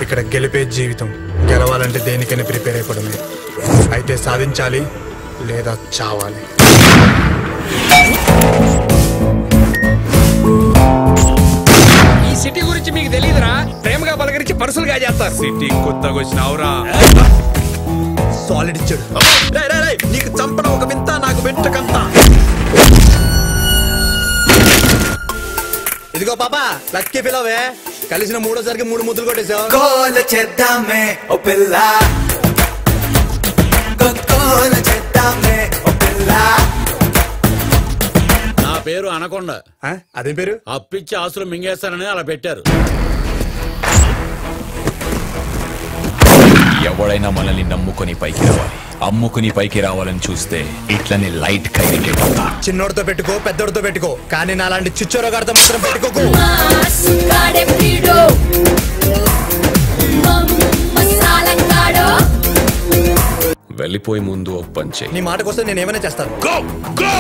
ఇక్కడ గెలిపే జీవితం. గెలవాలంటే దేనికైనా ప్రిపేర్ అయిపోవడమే. అయితే సాధించాలి లేదా చావాలి. ఈ సిటీ గురించి మీకు తెలియదురా? ప్రేమగా పలకరించి పర్సులుగా చేస్తారు. సిటీ కొత్తగా వచ్చినావురా. సాలిడ్ ఇచ్చాడు. నీకు చంపడం ఒక వింత, నాకు వెంటకంత. ఇదిగో పాపా, లక్కీ పిల్లవే. కలిసిన మూడోసారికి 3 ముద్దులు కొట్టేసావు. గోల చేద్దామే ఓ పిల్ల, గోల చేద్దామే ఓ పిల్ల. నా పేరు అనకొండ. అదే పేరు? అప్పిచ్చి ఆస్తులు మింగేస్తానని అలా పెట్టారు. ఎవడైనా మనల్ని నమ్ముకొని పైకి రావాలి, అమ్ముకుని పైకి రావాలని చూస్తే ఇట్లని లైట్ కైపోతా. చిన్నోడితో పెట్టుకో, పెద్దోడితో పెట్టుకో, కానీ నాలాంటి చిచ్చోరగాడితో మాత్రం పెట్టుకోకు. వెళ్ళిపోయి ముందు ఒక పని చెయ్యి. నీ మాట కోసం నేను ఏమైనా చేస్తాను. Go go